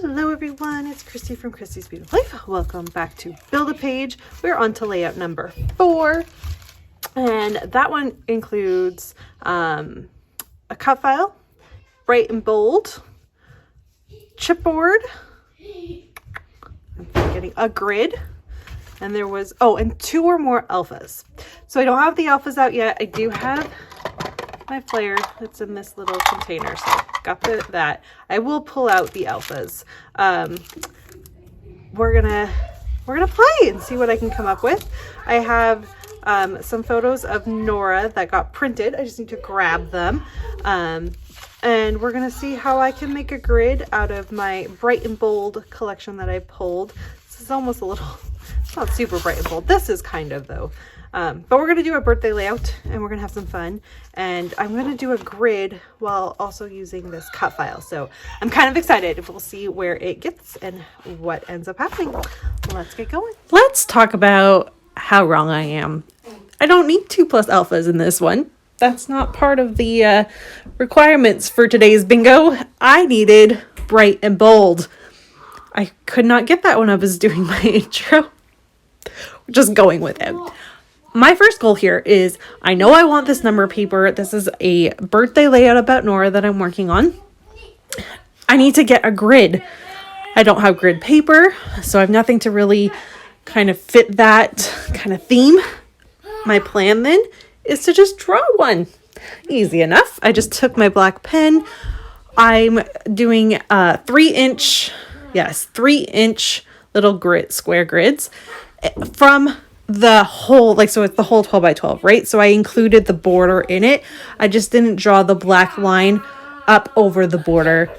Hello everyone, it's Christy from Christy's Beautiful Life. Welcome back to Build a Page. We're on to layout number 4, and that one includes a cut file, bright and bold, chipboard, I'm getting a grid, and there was, and 2 or more alphas. So I don't have the alphas out yet. I do have my flare that's in this little container, so got that. I will pull out the alphas. We're gonna play and see what I can come up with. I have some photos of Nora that got printed. I just need to grab them, and we're gonna see how I can make a grid out of my bright and bold collection that I pulled. This is almost a little, it's not super bright and bold. This is kind of though. But we're going to do a birthday layout and we're going to have some fun, and I'm going to do a grid while also using this cut file. So I'm kind of excited. We'll see where it gets and what ends up happening. Let's get going. Let's talk about how wrong I am. I don't need 2+ alphas in this one. That's not part of the requirements for today's bingo. I needed bright and bold. I could not get that when I was doing my intro. We're just going with it. My first goal here is, I know I want this number paper. This is a birthday layout about Nora that I'm working on. I need to get a grid. I don't have grid paper, so I have nothing to really kind of fit that kind of theme. My plan then is to just draw one. Easy enough. I just took my black pen. I'm doing 3-inch little square grids from the whole, so it's the whole 12 by 12, right? So I included the border in it. I just didn't draw the black line up over the border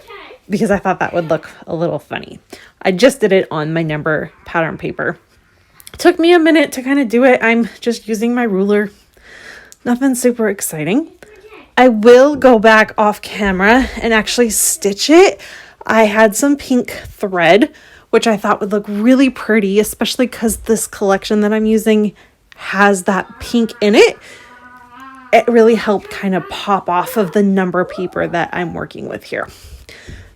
because I thought that would look a little funny. I just did it on my number pattern paper. It took me a minute to kind of do it. I'm just using my ruler. Nothing super exciting. I will go back off camera and actually stitch it. I had some pink thread, which I thought would look really pretty, especially because this collection that I'm using has that pink in it. It really helped kind of pop off of the number paper that I'm working with here.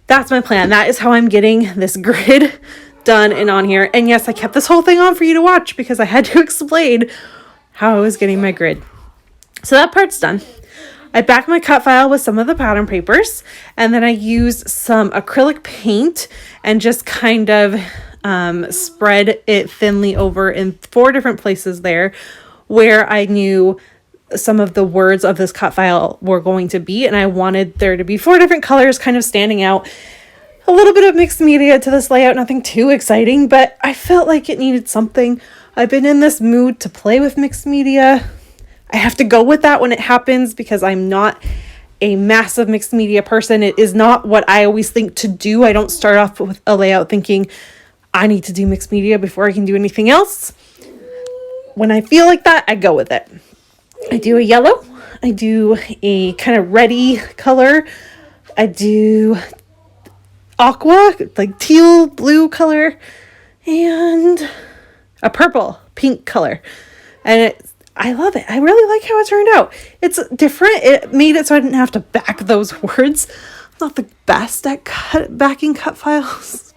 That's my plan. That is how I'm getting this grid done and on here. And yes, I kept this whole thing on for you to watch because I had to explain how I was getting my grid. So that part's done. I backed my cut file with some of the pattern papers, and then I used some acrylic paint and just kind of spread it thinly over in 4 different places there where I knew some of the words of this cut file were going to be, and I wanted there to be 4 different colors kind of standing out. A little bit of mixed media to this layout, nothing too exciting, but I felt like it needed something. I've been in this mood to play with mixed media. I have to go with that when it happens because I'm not a massive mixed media person. It is not what I always think to do. I don't start off with a layout thinking I need to do mixed media before I can do anything else. When I feel like that, I go with it. I do a yellow. I do a kind of reddy color. I do aqua, like teal blue color, and a purple pink color. And I love it. I really like how it turned out. It's different. It made it so I didn't have to back those words. I'm not the best at backing cut files.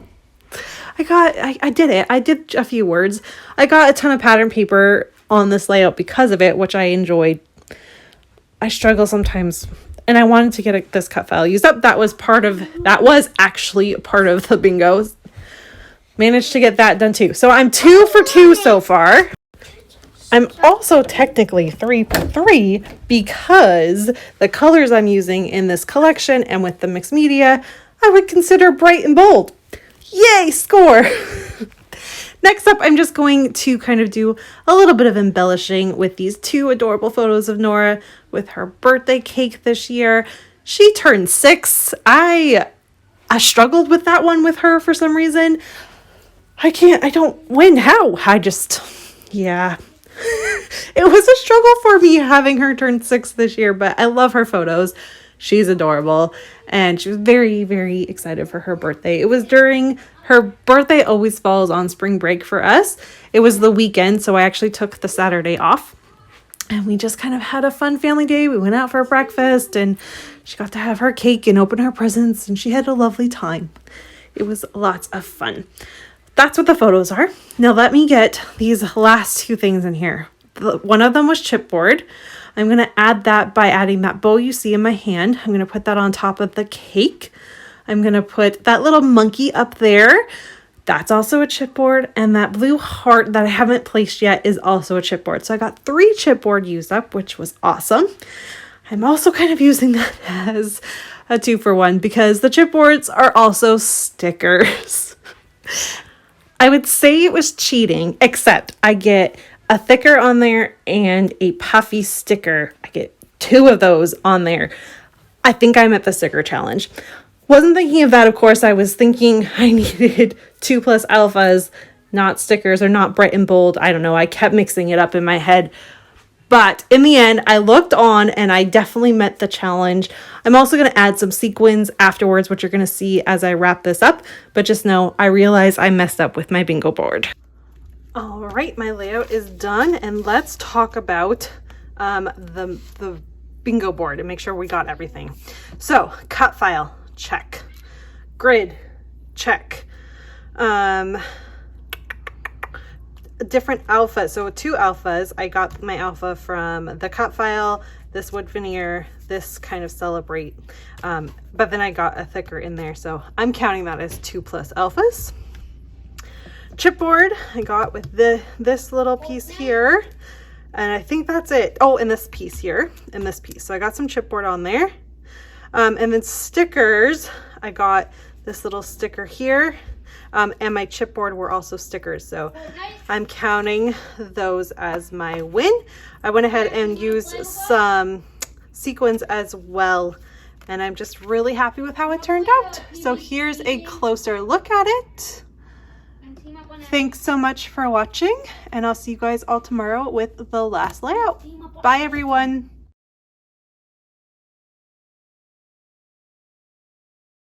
I did it. I did a few words. I got a ton of pattern paper on this layout because of it, which I enjoyed. I struggle sometimes, and I wanted to get this cut file used up. That was actually part of the bingo. Managed to get that done too. So I'm 2 for 2 so far. I'm also technically 3 for 3 because the colors I'm using in this collection and with the mixed media, I would consider bright and bold. Yay, score! Next up, I'm just going to kind of do a little bit of embellishing with these 2 adorable photos of Nora with her birthday cake this year. She turned 6. I struggled with that one with her for some reason. I don't win. How? Yeah. It was a struggle for me having her turn 6 this year, but I love her photos. She's adorable, and she was very, very excited for her birthday. It was during her birthday always falls on spring break for us. It was the weekend, so I actually took the Saturday off, and we just kind of had a fun family day. We went out for breakfast, and she got to have her cake and open her presents, and she had a lovely time. It was lots of fun. That's what the photos are. Now let me get these last two things in here. One of them was chipboard. I'm going to add that by adding that bow you see in my hand. I'm going to put that on top of the cake. I'm going to put that little monkey up there. That's also a chipboard. And that blue heart that I haven't placed yet is also a chipboard. So I got 3 chipboard used up, which was awesome. I'm also kind of using that as a 2-for-1 because the chipboards are also stickers. I would say it was cheating, except I get a thicker on there and a puffy sticker. I get 2 of those on there. I think I'm at the sticker challenge. Wasn't thinking of that, of course. I was thinking I needed 2+ alphas, not stickers or not bright and bold. I don't know. I kept mixing it up in my head. But in the end, I looked on and I definitely met the challenge. I'm also going to add some sequins afterwards, which you're going to see as I wrap this up. But just know, I realized I messed up with my bingo board. All right, my layout is done. And let's talk about the bingo board and make sure we got everything. So, cut file, check. Grid, check. Different alphas, so 2 alphas. I got my alpha from the cut file, this wood veneer, this kind of celebrate, but then I got a thicker in there, so I'm counting that as 2+ alphas. Chipboard I got with this little piece here, and I think that's it. Oh, and this piece here, and this piece. So I got some chipboard on there, and then stickers. I got this little sticker here. And my chipboard were also stickers, so I'm counting those as my win. I went ahead and used some sequins as well, and I'm just really happy with how it turned out. So here's a closer look at it. Thanks so much for watching, and I'll see you guys all tomorrow with the last layout. Bye, everyone.